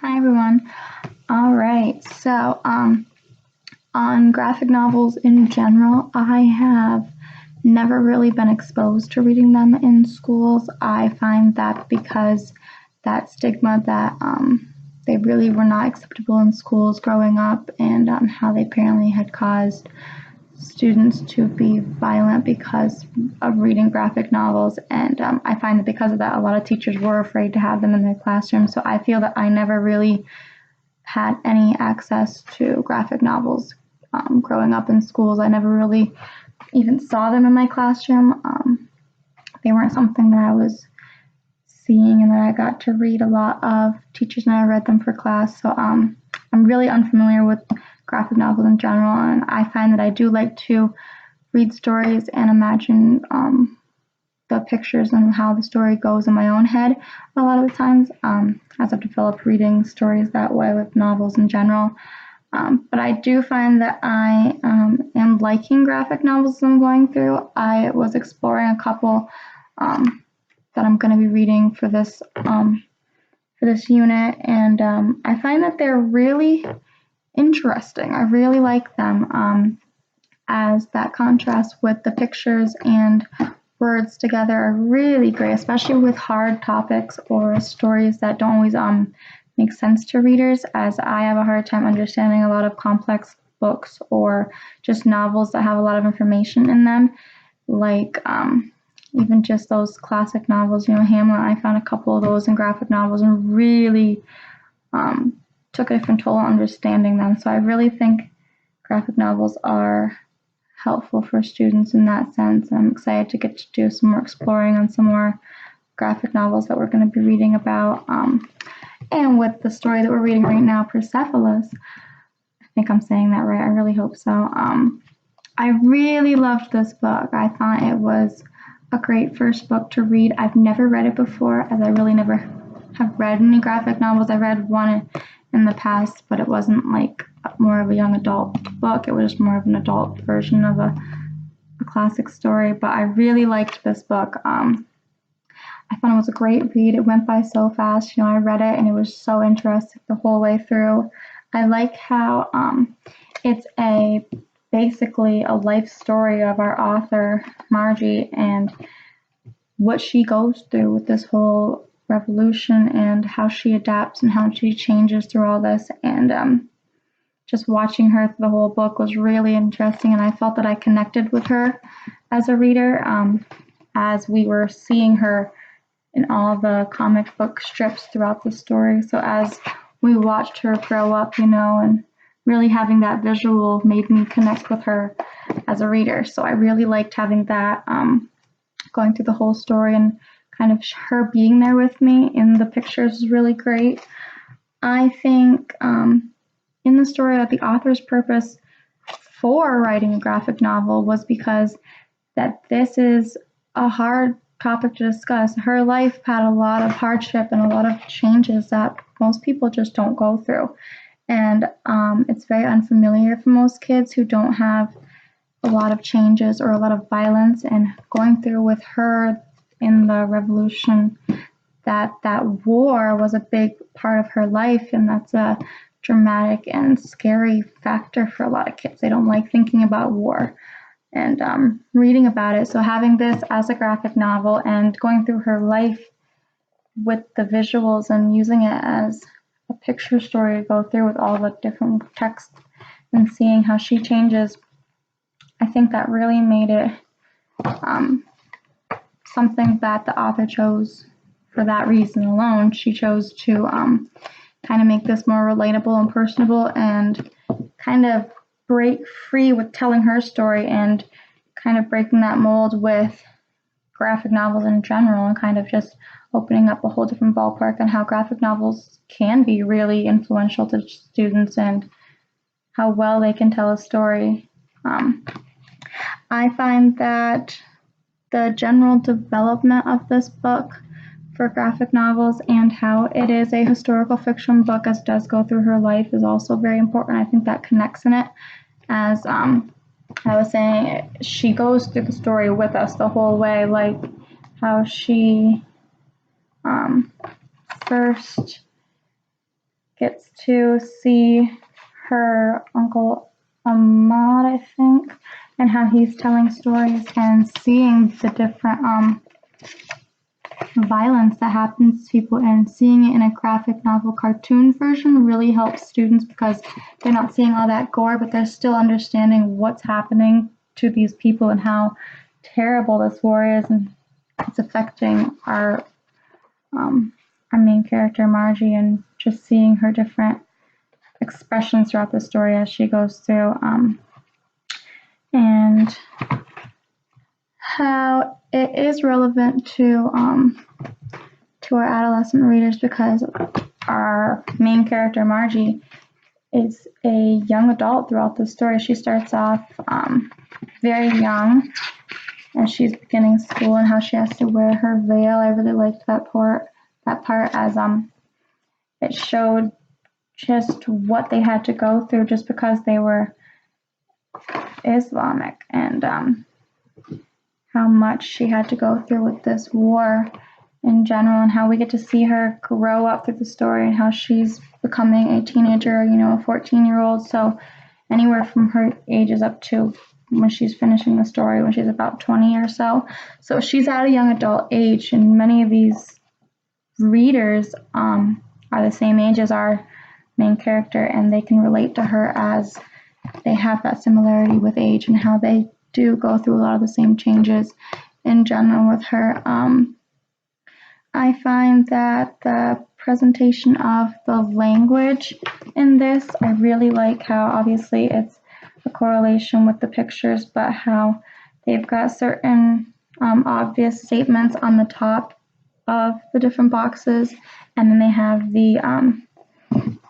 Hi everyone. All right. On graphic novels in general, I have never really been exposed to reading them in schools. I find that because that stigma that they really were not acceptable in schools growing up, and how they apparently had caused students to be violent because of reading graphic novels. And I find that because of that, a lot of teachers were afraid to have them in their classroom. So I feel that I never really had any access to graphic novels growing up in schools. I never really even saw them in my classroom. They weren't something that I was seeing and that I got to read a lot of. Teachers never read them for class. So I'm really unfamiliar with graphic novels in general, and I find that I do like to read stories and imagine the pictures and how the story goes in my own head a lot of the times, as I've developed reading stories that way with novels in general. But I do find that I am liking graphic novels as I'm going through. I was exploring a couple that I'm going to be reading for this unit, and I find that they're really interesting. I really like them, as that contrast with the pictures and words together are really great, especially with hard topics or stories that don't always make sense to readers, as I have a hard time understanding a lot of complex books or just novels that have a lot of information in them, like even just those classic novels, Hamlet. I found a couple of those in graphic novels and really took a different toll on understanding them. So I really think graphic novels are helpful for students in that sense. I'm excited to get to do some more exploring on some more graphic novels that we're going to be reading about. And with the story that we're reading right now, Persepolis, I think I'm saying that right. I really hope so. I really loved this book. I thought it was a great first book to read. I've never read it before, as I really never have read any graphic novels. I read one in the past, but it wasn't like more of a young adult book. It was just more of an adult version of a classic story. But I really liked this book. I thought it was a great read. It went by so fast. I read it and it was so interesting the whole way through. I like how it's basically a life story of our author, Margie, and what she goes through with this whole revolution and how she adapts and how she changes through all this. And just watching her through the whole book was really interesting, and I felt that I connected with her as a reader, as we were seeing her in all the comic book strips throughout the story. So as we watched her grow up, and really having that visual made me connect with her as a reader. So I really liked having that going through the whole story, and kind of her being there with me in the pictures is really great. I think in the story that the author's purpose for writing a graphic novel was because that this is a hard topic to discuss. Her life had a lot of hardship and a lot of changes that most people just don't go through. And it's very unfamiliar for most kids who don't have a lot of changes or a lot of violence. And going through with her in the revolution, that war was a big part of her life, and that's a dramatic and scary factor for a lot of kids. They don't like thinking about war and reading about it. So having this as a graphic novel and going through her life with the visuals and using it as a picture story to go through with all the different text and seeing how she changes, I think that really made it something that the author chose for that reason alone. She chose to kind of make this more relatable and personable and kind of break free with telling her story and kind of breaking that mold with graphic novels in general, and kind of just opening up a whole different ballpark on how graphic novels can be really influential to students and how well they can tell a story. I find that the general development of this book for graphic novels and how it is a historical fiction book as it does go through her life is also very important. I think that connects in it. As I was saying, she goes through the story with us the whole way, like how she first gets to see her uncle Ahmad, I think, and how he's telling stories and seeing the different violence that happens to people, and seeing it in a graphic novel cartoon version really helps students because they're not seeing all that gore, but they're still understanding what's happening to these people and how terrible this war is, and it's affecting our main character Margie, and just seeing her different expressions throughout the story as she goes through, and how it is relevant to our adolescent readers, because our main character Margie is a young adult throughout the story. She starts off very young, and she's beginning school, and how she has to wear her veil. I really liked that part as it showed just what they had to go through just because they were Islamic, and how much she had to go through with this war in general, and how we get to see her grow up through the story, and how she's becoming a teenager, a 14-year-old. So anywhere from her ages up to when she's finishing the story, when she's about 20 or so. So she's at a young adult age, and many of these readers are the same age as our main character, and they can relate to her as they have that similarity with age, and how they do go through a lot of the same changes in general with her. I find that the presentation of the language in this, I really like how obviously it's a correlation with the pictures, but how they've got certain obvious statements on the top of the different boxes, and then they have the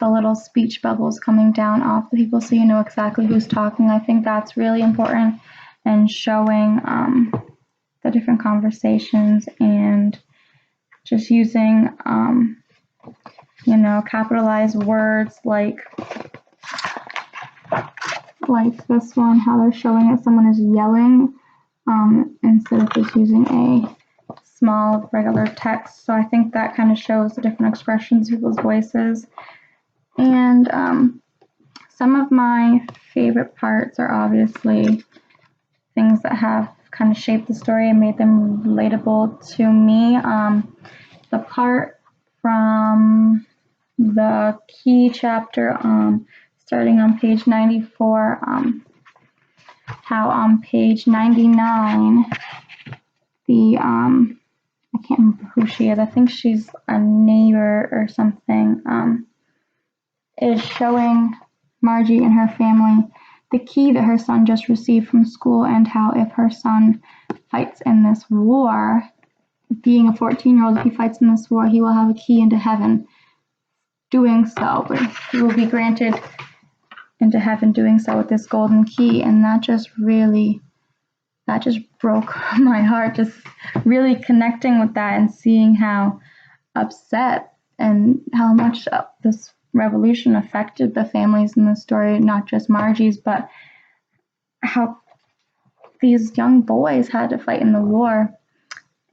little speech bubbles coming down off the people, so you know exactly who's talking. I think that's really important, and showing the different conversations, and just using capitalized words like this one, how they're showing it someone is yelling instead of just using a small regular text. So I think that kind of shows the different expressions of people's voices. And some of my favorite parts are obviously things that have kind of shaped the story and made them relatable to me. The part from the key chapter, starting on page 94, how on page 99, I can't remember who she is, I think she's a neighbor or something, is showing Margie and her family the key that her son just received from school, and how if her son fights in this war, being a 14-year-old, if he fights in this war, he will have a key into heaven doing so. He will be granted into heaven doing so with this golden key. And that just broke my heart, just really connecting with that and seeing how upset and how much this revolution affected the families in the story, not just Margie's, but how these young boys had to fight in the war,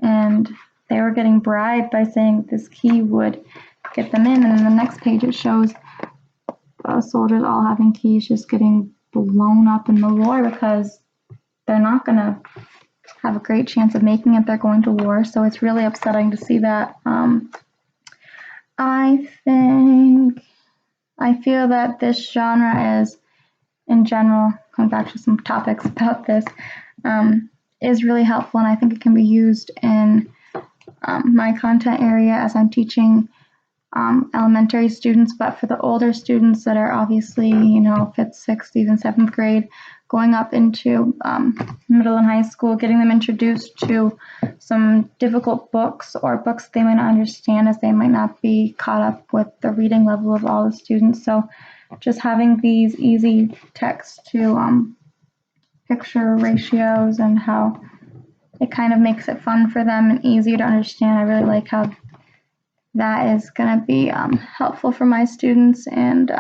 and they were getting bribed by saying this key would get them in. And in the next page it shows soldiers all having keys just getting blown up in the war because they're not going to have a great chance of making it. They're going to war. So it's really upsetting to see that. I feel that this genre is, in general, going back to some topics about this, is really helpful, and I think it can be used in my content area as I'm teaching elementary students, but for the older students that are obviously, 5th, 6th, even 7th grade, going up into middle and high school, getting them introduced to some difficult books or books they might not understand, as they might not be caught up with the reading level of all the students. So just having these easy text to picture ratios, and how it kind of makes it fun for them and easier to understand. I really like how that is going to be helpful for my students. And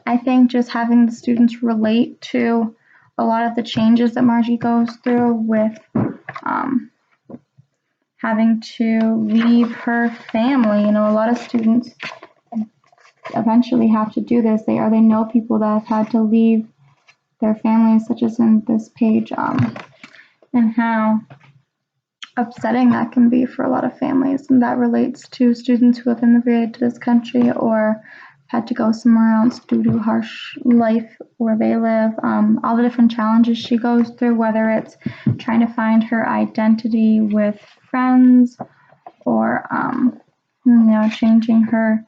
I think just having the students relate to a lot of the changes that Margie goes through with having to leave her family. A lot of students eventually have to do this. They know people that have had to leave their families, such as in this page, and how upsetting that can be for a lot of families. And that relates to students who have immigrated to this country or had to go somewhere else due to harsh life where they live. All the different challenges she goes through, whether it's trying to find her identity with friends or changing her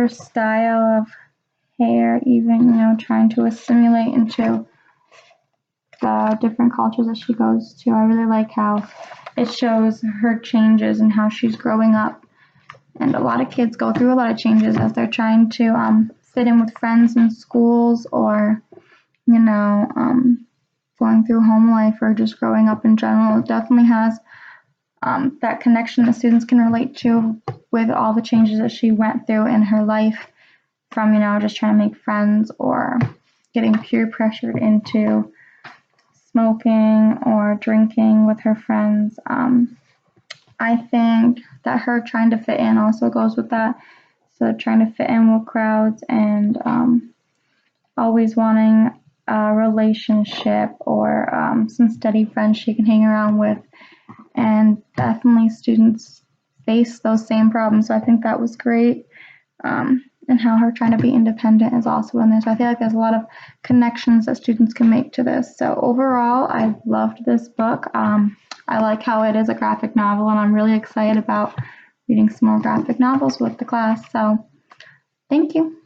style of hair, even trying to assimilate into the different cultures that she goes to. I really like how it shows her changes and how she's growing up. And a lot of kids go through a lot of changes as they're trying to fit in with friends in schools or, going through home life or just growing up in general. It definitely has that connection that students can relate to with all the changes that she went through in her life from, just trying to make friends or getting peer pressured into smoking or drinking with her friends. I think that her trying to fit in also goes with that. So trying to fit in with crowds and always wanting a relationship or some steady friends she can hang around with. And definitely students face those same problems. So I think that was great. And how her trying to be independent is also in there. So I feel like there's a lot of connections that students can make to this. So overall, I loved this book. I like how it is a graphic novel, and I'm really excited about reading some more graphic novels with the class. So thank you.